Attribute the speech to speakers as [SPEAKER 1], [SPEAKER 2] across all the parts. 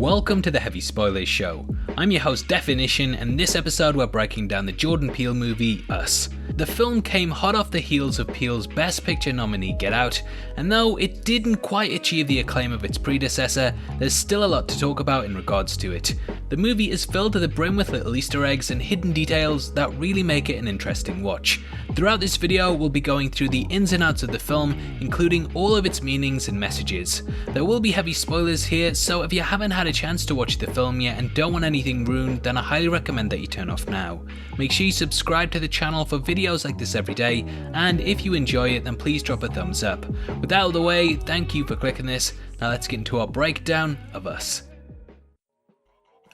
[SPEAKER 1] Welcome to the Heavy Spoilers Show. I'm your host Definition, and this episode we're breaking down the Jordan Peele movie, Us. The film came hot off the heels of Peele's Best Picture nominee Get Out, and though it didn't quite achieve the acclaim of its predecessor, there's still a lot to talk about in regards to it. The movie is filled to the brim with little Easter eggs and hidden details that really make it an interesting watch. Throughout this video, we'll be going through the ins and outs of the film, including all of its meanings and messages. There will be heavy spoilers here, so if you haven't had a chance to watch the film yet and don't want anything ruined, then I highly recommend that you turn off now. Make sure you subscribe to the channel for videos like this every day, and if you enjoy it, then please drop a thumbs up. With that out of the way, thank you for clicking this. Now let's get into our breakdown of Us.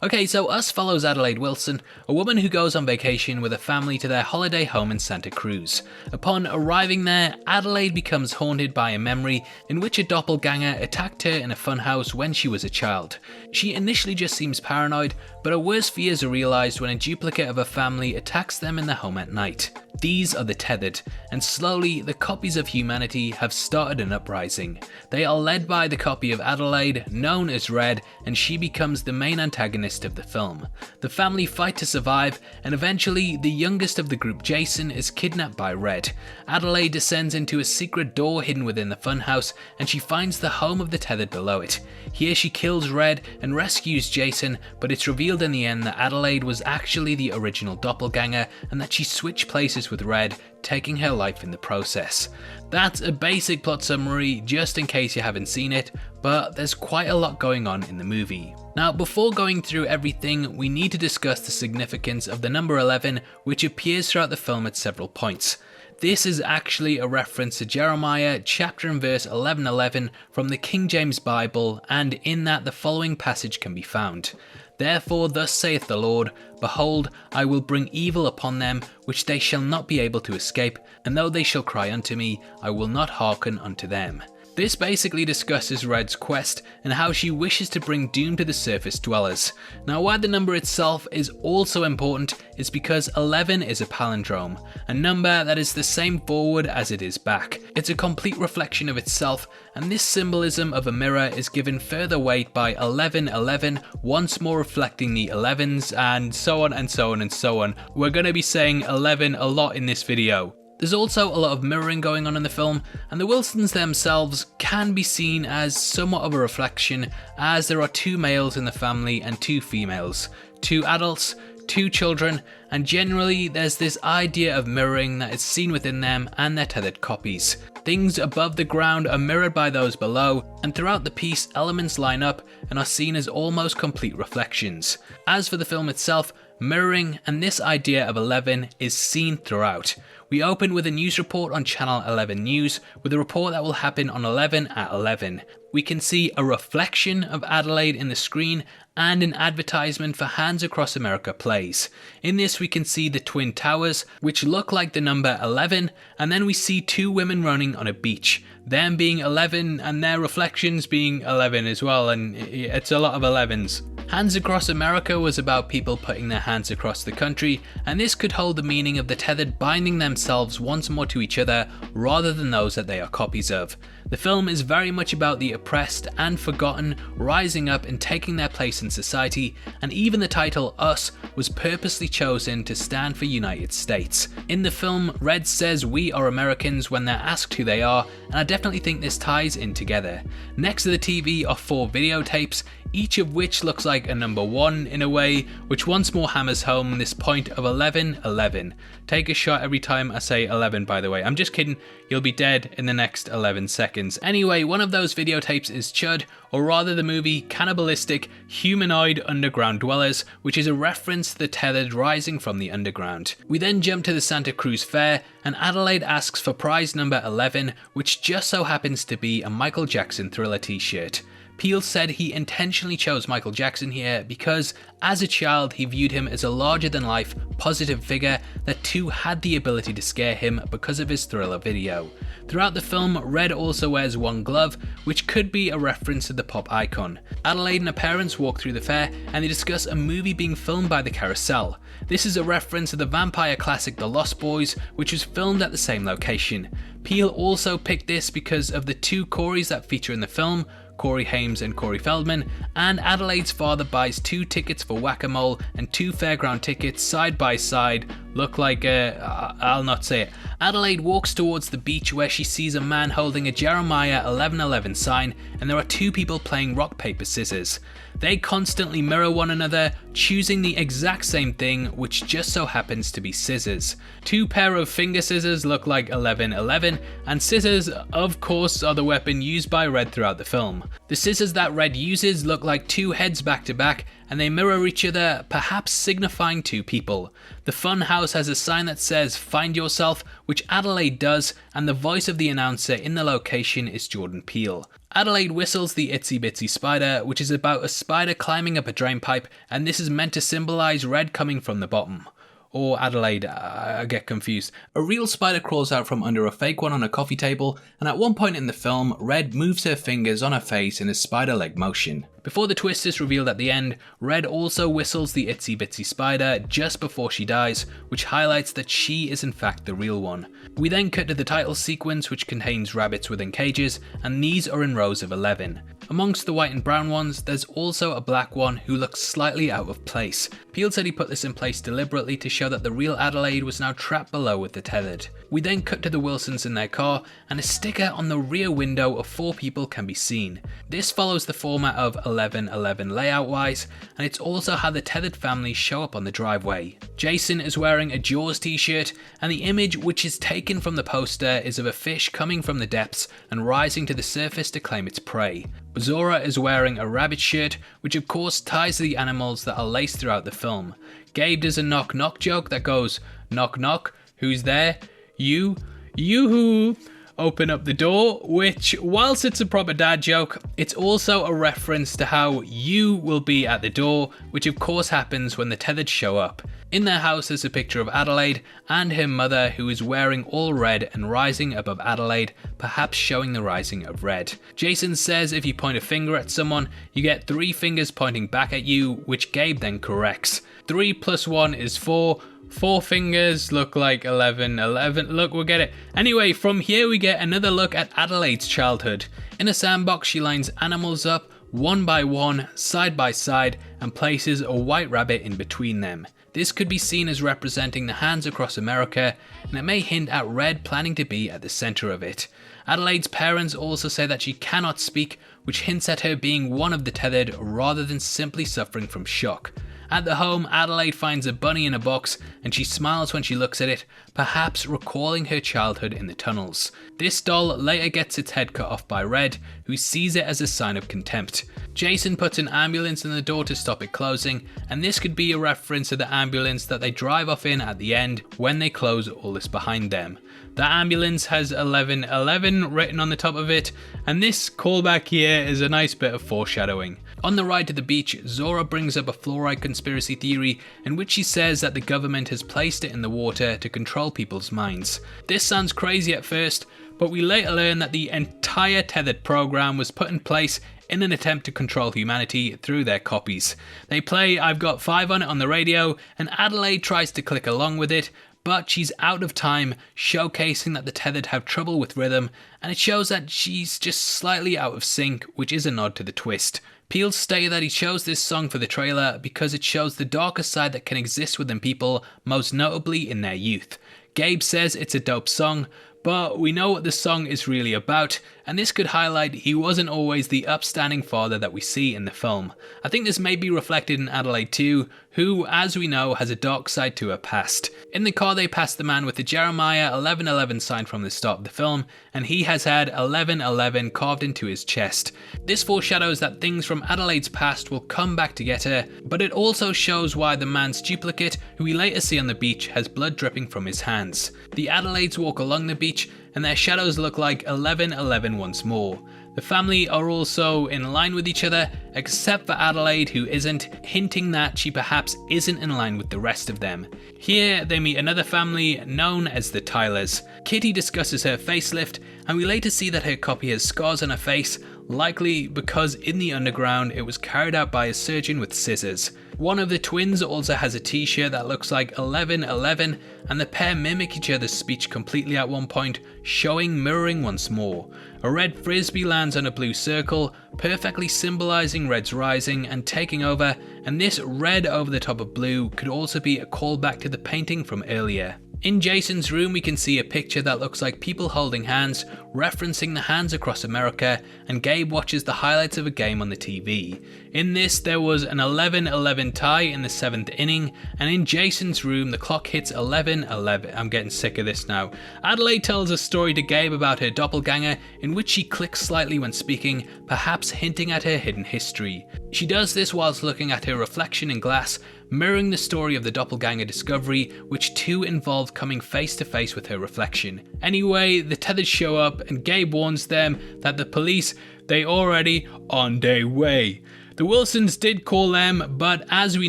[SPEAKER 1] Okay, so Us follows Adelaide Wilson, a woman who goes on vacation with a family to their holiday home in Santa Cruz. Upon arriving there, Adelaide becomes haunted by a memory in which a doppelganger attacked her in a funhouse when she was a child. She initially just seems paranoid, but her worst fears are realised when a duplicate of her family attacks them in their home at night. These are the Tethered, and slowly the copies of humanity have started an uprising. They are led by the copy of Adelaide, known as Red, and she becomes the main antagonist of the film. The family fight to survive, and eventually the youngest of the group, Jason, is kidnapped by Red. Adelaide descends into a secret door hidden within the funhouse, and she finds the home of the Tethered below it. Here she kills Red and rescues Jason, but it's revealed in the end that Adelaide was actually the original doppelganger and that she switched places with Red, taking her life in the process. That's a basic plot summary just in case you haven't seen it, but there's quite a lot going on in the movie. Now, before going through everything, we need to discuss the significance of the number 11, which appears throughout the film at several points. This is actually a reference to Jeremiah chapter and verse 11:11 from the King James Bible, and in that the following passage can be found. Therefore thus saith the Lord, Behold, I will bring evil upon them, which they shall not be able to escape, and though they shall cry unto me, I will not hearken unto them. This basically discusses Red's quest and how she wishes to bring doom to the surface dwellers. Now, why the number itself is also important is because 11 is a palindrome, a number that is the same forward as it is back. It's a complete reflection of itself, and this symbolism of a mirror is given further weight by 1111, once more reflecting the 11s, and so on and so on and so on. We're going to be saying 11 a lot in this video. There's also a lot of mirroring going on in the film, and the Wilsons themselves can be seen as somewhat of a reflection, as there are 2 males in the family and 2 females, 2 adults, 2 children, and generally there's this idea of mirroring that is seen within them and their tethered copies. Things above the ground are mirrored by those below, and throughout the piece elements line up and are seen as almost complete reflections. As for the film itself, mirroring and this idea of 11 is seen throughout. We open with a news report on Channel 11 News with a report that will happen on 11 at 11. We can see a reflection of Adelaide in the screen and an advertisement for Hands Across America plays. In this we can see the Twin Towers, which look like the number 11, and then we see 2 women running on a beach, them being 11 and their reflections being 11 as well, and it's a lot of 11s. Hands Across America was about people putting their hands across the country, and this could hold the meaning of the Tethered binding themselves once more to each other rather than those that they are copies of. The film is very much about the oppressed and forgotten rising up and taking their place in society, and even the title Us was purposely chosen to stand for United States. In the film, Red says we are Americans when they're asked who they are, and I definitely think this ties in together. Next to the TV are 4 videotapes, each of which looks like a number 1 in a way, which once more hammers home this point of 11:11. Take a shot every time I say 11, by the way. I'm just kidding, you'll be dead in the next 11 seconds. Anyway, one of those videotapes is Chud, or rather the movie Cannibalistic Humanoid Underground Dwellers, which is a reference to the Tethered rising from the underground. We then jump to the Santa Cruz Fair, and Adelaide asks for prize number 11, which just so happens to be a Michael Jackson Thriller t-shirt. Peele said he intentionally chose Michael Jackson here because, as a child, he viewed him as a larger-than-life, positive figure that too had the ability to scare him because of his Thriller video. Throughout the film, Red also wears one glove, which could be a reference to the pop icon. Adelaide and her parents walk through the fair, and they discuss a movie being filmed by the Carousel. This is a reference to the vampire classic The Lost Boys, which was filmed at the same location. Peele also picked this because of the 2 Coreys that feature in the film, Corey Haim and Corey Feldman, and Adelaide's father buys 2 tickets for Whack-A-Mole and 2 fairground tickets side by side. Look like I'll not say it. Adelaide walks towards the beach where she sees a man holding a Jeremiah 11:11 sign, and there are 2 people playing rock, paper, scissors. They constantly mirror one another, choosing the exact same thing, which just so happens to be scissors. 2 pair of finger scissors look like 11:11, and scissors, of course, are the weapon used by Red throughout the film. The scissors that Red uses look like 2 heads back to back, and they mirror each other, perhaps signifying 2 people. The fun house has a sign that says "Find Yourself," which Adelaide does, and the voice of the announcer in the location is Jordan Peele. Adelaide whistles the Itsy Bitsy Spider, which is about a spider climbing up a drain pipe, and this is meant to symbolise Red coming from the bottom. Or Adelaide, I get confused. A real spider crawls out from under a fake one on a coffee table, and at one point in the film, Red moves her fingers on her face in a spider leg motion. Before the twist is revealed at the end, Red also whistles the Itsy Bitsy Spider just before she dies, which highlights that she is in fact the real one. We then cut to the title sequence, which contains rabbits within cages, and these are in rows of 11. Amongst the white and brown ones, there's also a black one who looks slightly out of place. Peele said he put this in place deliberately to show that the real Adelaide was now trapped below with the tethered. We then cut to the Wilsons in their car, and a sticker on the rear window of 4 people can be seen. This follows the format of 11:11 layout wise, and it's also how the tethered families show up on the driveway. Jason is wearing a Jaws t-shirt, and the image which is taken from the poster is of a fish coming from the depths and rising to the surface to claim its prey. Zora is wearing a rabbit shirt, which of course ties to the animals that are laced throughout the film. Gabe does a knock knock joke that goes, "Knock knock, who's there? You who open up the door," which, whilst it's a proper dad joke, it's also a reference to how you will be at the door, which of course happens when the tethered show up. In their house there's a picture of Adelaide and her mother, who is wearing all red and rising above Adelaide, perhaps showing the rising of Red. Jason says if you point a finger at someone, you get 3 fingers pointing back at you, which Gabe then corrects. 3 + 1 is 4. 4 fingers look like 11:11. Look, we'll get it. Anyway, from here we get another look at Adelaide's childhood. In a sandbox, she lines animals up one by one, side by side, and places a white rabbit in between them. This could be seen as representing the hands across America, and it may hint at Red planning to be at the centre of it. Adelaide's parents also say that she cannot speak, which hints at her being one of the tethered rather than simply suffering from shock. At the home, Adelaide finds a bunny in a box, and she smiles when she looks at it, perhaps recalling her childhood in the tunnels. This doll later gets its head cut off by Red, who sees it as a sign of contempt. Jason puts an ambulance in the door to stop it closing, and this could be a reference to the ambulance that they drive off in at the end when they close all this behind them. The ambulance has 11:11 written on the top of it, and this callback here is a nice bit of foreshadowing. On the ride to the beach, Zora brings up a fluoride conspiracy theory in which she says that the government has placed it in the water to control people's minds. This sounds crazy at first, but we later learn that the entire tethered program was put in place in an attempt to control humanity through their copies. They play "I've Got 5" on it on the radio, and Adelaide tries to click along with it, but she's out of time, showcasing that the tethered have trouble with rhythm, and it shows that she's just slightly out of sync, which is a nod to the twist. Peele stated that he chose this song for the trailer because it shows the darker side that can exist within people, most notably in their youth. Gabe says it's a dope song, but we know what the song is really about, and this could highlight he wasn't always the upstanding father that we see in the film. I think this may be reflected in Adelaide too, who, as we know, has a dark side to her past. In the car they pass the man with the Jeremiah 11:11 sign from the start of the film, and he has had 11:11 carved into his chest. This foreshadows that things from Adelaide's past will come back to get her, but it also shows why the man's duplicate, who we later see on the beach, has blood dripping from his hands. The Adelaides walk along the beach, and their shadows look like 11:11 once more. The family are also in line with each other, except for Adelaide, who isn't, hinting that she perhaps isn't in line with the rest of them. Here they meet another family known as the Tylers. Kitty discusses her facelift, and we later see that her copy has scars on her face, likely because in the underground it was carried out by a surgeon with scissors. One of the twins also has a t-shirt that looks like 1111, and the pair mimic each other's speech completely at one point, showing mirroring once more. A red frisbee lands on a blue circle, perfectly symbolizing Red's rising and taking over, and this red over the top of blue could also be a callback to the painting from earlier. In Jason's room we can see a picture that looks like people holding hands, referencing the hands across America, and Gabe watches the highlights of a game on the TV. In this there was an 11-11 tie in the 7th inning, and in Jason's room the clock hits 11-11. I'm getting sick of this now. Adelaide tells a story to Gabe about her doppelganger in which she clicks slightly when speaking, perhaps hinting at her hidden history. She does this whilst looking at her reflection in glass, mirroring the story of the doppelganger discovery, which too involved coming face to face with her reflection. Anyway, the Tethered show up and Gabe warns them that the police, they already on their way. The Wilsons did call them, but as we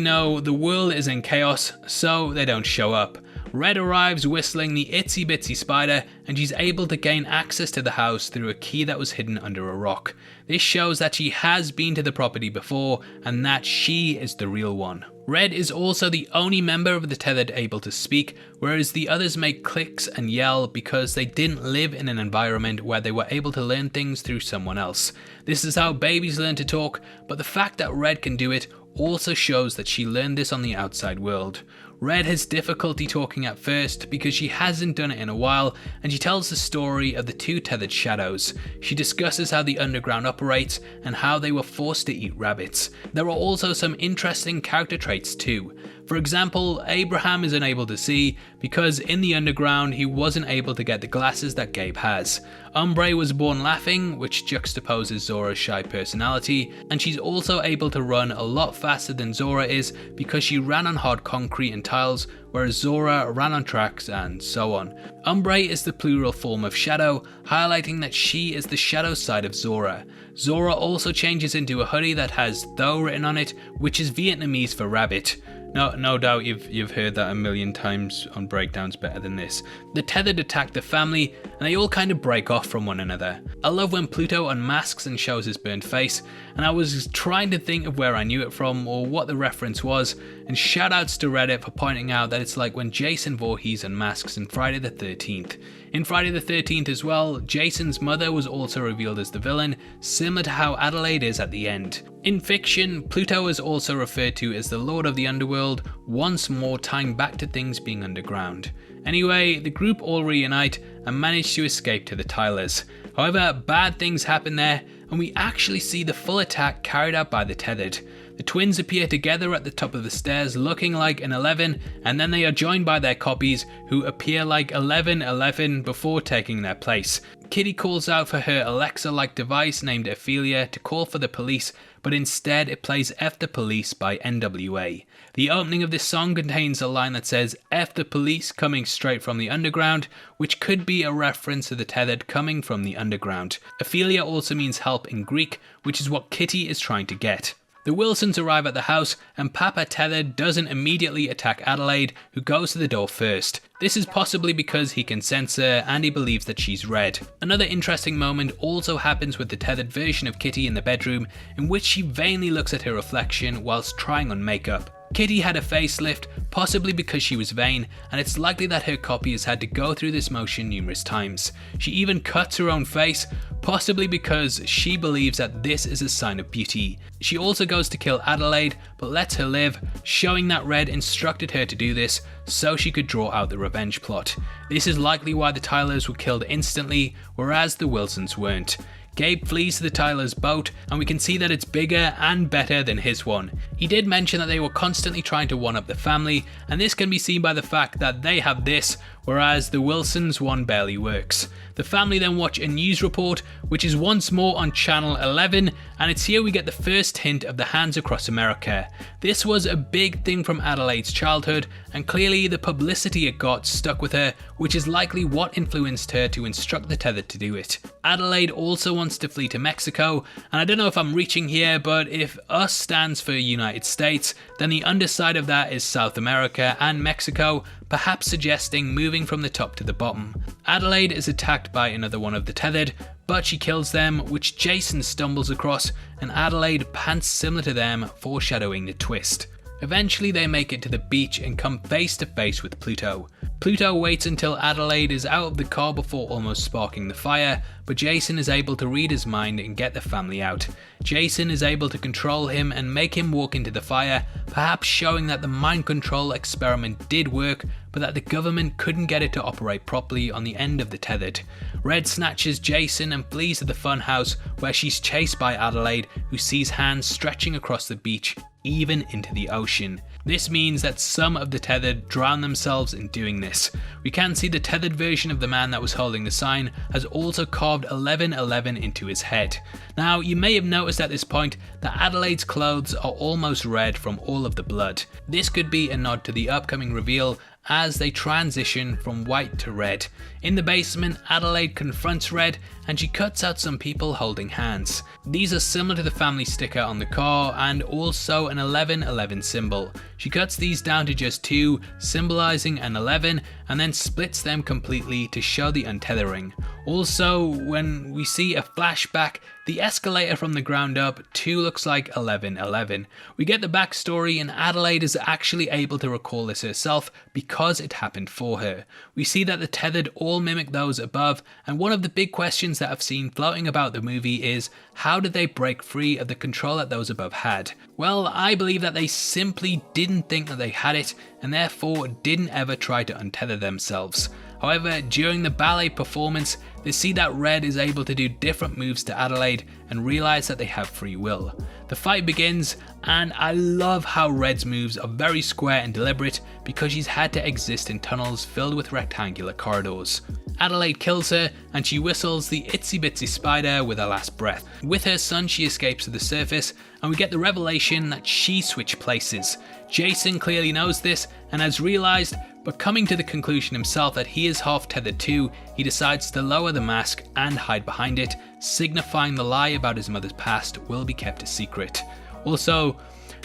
[SPEAKER 1] know, the world is in chaos, so they don't show up. Red arrives whistling the itsy bitsy spider, and she's able to gain access to the house through a key that was hidden under a rock. This shows that she has been to the property before, and that she is the real one. Red is also the only member of the Tethered able to speak, whereas the others make clicks and yell because they didn't live in an environment where they were able to learn things through someone else. This is how babies learn to talk, but the fact that Red can do it also shows that she learned this on the outside world. Red has difficulty talking at first because she hasn't done it in a while, and she tells the story of the two tethered shadows. She discusses how the underground operates and how they were forced to eat rabbits. There are also some interesting character traits too. For example, Abraham is unable to see because in the underground he wasn't able to get the glasses that Gabe has. Umbre was born laughing, which juxtaposes Zora's shy personality, and she's also able to run a lot faster than Zora is because she ran on hard concrete and tiles, whereas Zora ran on tracks and so on. Umbre is the plural form of shadow, highlighting that she is the shadow side of Zora. Zora also changes into a hoodie that has Tho written on it, which is Vietnamese for rabbit. No doubt you've heard that a million times on breakdowns better than this. The Tethered attack the family, and they all kind of break off from one another. I love when Pluto unmasks and shows his burnt face, and I was trying to think of where I knew it from or what the reference was, and shoutouts to Reddit for pointing out that it's like when Jason Voorhees unmasks in Friday the 13th. In Friday the 13th as well, Jason's mother was also revealed as the villain, similar to how Adelaide is at the end. In fiction, Pluto is also referred to as the Lord of the Underworld, once more tying back to things being underground. Anyway, the group all reunite and manage to escape to the Tylers. However, bad things happen there, and we actually see the full attack carried out by the Tethered. The twins appear together at the top of the stairs looking like an 11, and then they are joined by their copies who appear like 1111 before taking their place. Kitty calls out for her Alexa-like device named Ophelia to call for the police, but instead it plays F the Police by NWA. The opening of this song contains a line that says F the Police coming straight from the underground, which could be a reference to the Tethered coming from the underground. Ophelia also means help in Greek, which is what Kitty is trying to get. The Wilsons arrive at the house, and Papa Tethered doesn't immediately attack Adelaide, who goes to the door first. This is possibly because he can sense her and he believes that she's Red. Another interesting moment also happens with the Tethered version of Kitty in the bedroom, in which she vainly looks at her reflection whilst trying on makeup. Kitty had a facelift, possibly because she was vain, and it's likely that her copy has had to go through this motion numerous times. She even cuts her own face, possibly because she believes that this is a sign of beauty. She also goes to kill Adelaide, but lets her live, showing that Red instructed her to do this so she could draw out the revenge plot. This is likely why the Tylers were killed instantly, whereas the Wilsons weren't. Gabe flees to the Tylers' boat, and we can see that it's bigger and better than his one. He did mention that they were constantly trying to one-up the family, and this can be seen by the fact that they have this, whereas the Wilsons' one barely works. The family then watch a news report, which is once more on channel 11, and it's here we get the first hint of the hands across America. This was a big thing from Adelaide's childhood, and clearly the publicity it got stuck with her, which is likely what influenced her to instruct the Tethered to do it. Adelaide also wants to flee to Mexico, and I don't know if I'm reaching here, but if US stands for United States, then the underside of that is South America and Mexico, perhaps suggesting moving from the top to the bottom. Adelaide is attacked by another one of the Tethered, but she kills them, which Jason stumbles across, and Adelaide pants similar to them, foreshadowing the twist. Eventually they make it to the beach and come face to face with Pluto. Pluto waits until Adelaide is out of the car before almost sparking the fire, but Jason is able to read his mind and get the family out. Jason is able to control him and make him walk into the fire, perhaps showing that the mind control experiment did work, but that the government couldn't get it to operate properly on the end of the tethered. Red snatches Jason and flees to the funhouse, where she's chased by Adelaide, who sees hands stretching across the beach, even into the ocean. This means that some of the tethered drown themselves in doing this. We can see the tethered version of the man that was holding the sign has also carved 1111 into his head. Now, you may have noticed at this point that Adelaide's clothes are almost red from all of the blood. This could be a nod to the upcoming reveal as they transition from white to red. In the basement, Adelaide confronts Red and she cuts out some people holding hands. These are similar to the family sticker on the car and also an 1111 symbol. She cuts these down to just 2, symbolizing an 11, and then splits them completely to show the untethering. Also, when we see a flashback, the escalator from the ground up too looks like 1111. We get the backstory and Adelaide is actually able to recall this herself because it happened for her. We see that the tethered all mimic those above, and one of the big questions that I've seen floating about the movie is, how did they break free of the control that those above had? Well, I believe that they simply didn't think that they had it, and therefore didn't ever try to untether themselves. However, during the ballet performance, they see that Red is able to do different moves to Adelaide and realise that they have free will. The fight begins, and I love how Red's moves are very square and deliberate because she's had to exist in tunnels filled with rectangular corridors. Adelaide kills her and she whistles the itsy bitsy spider with her last breath. With her son, she escapes to the surface and we get the revelation that she switched places. Jason clearly knows this and has realised, but coming to the conclusion himself that he is half tethered too, he decides to lower the mask and hide behind it, signifying the lie about his mother's past will be kept a secret. Also,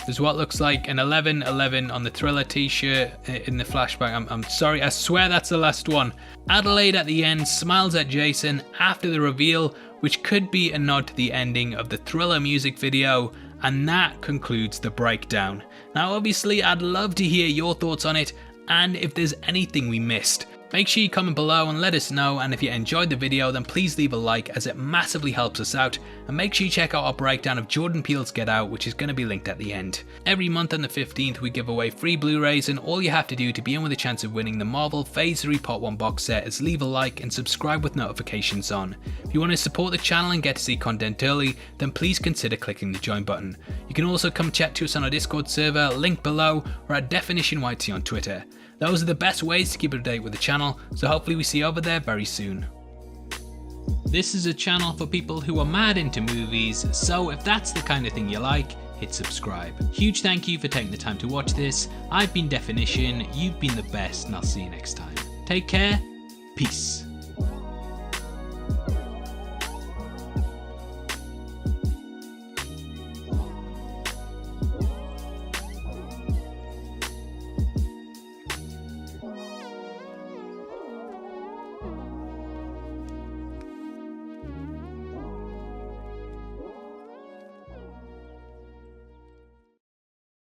[SPEAKER 1] there's what looks like an 1111 on the Thriller t-shirt in the flashback. I'm sorry, I swear that's the last one. Adelaide at the end smiles at Jason after the reveal, which could be a nod to the ending of the Thriller music video, and that concludes the breakdown. Now obviously I'd love to hear your thoughts on it, and if there's anything we missed. Make sure you comment below and let us know, and if you enjoyed the video then please leave a like as it massively helps us out, and make sure you check out our breakdown of Jordan Peele's Get Out, which is going to be linked at the end. Every month on the 15th we give away free Blu-rays, and all you have to do to be in with a chance of winning the Marvel Phase 3 Part 1 box set is leave a like and subscribe with notifications on. If you want to support the channel and get to see content early, then please consider clicking the join button. You can also come chat to us on our Discord server, link below, or at DefinitionYT on Twitter. Those are the best ways to keep up to date with the channel, so hopefully we see you over there very soon. This is a channel for people who are mad into movies, so if that's the kind of thing you like, hit subscribe. Huge thank you for taking the time to watch this. I've been Definition, you've been the best, and I'll see you next time. Take care, peace.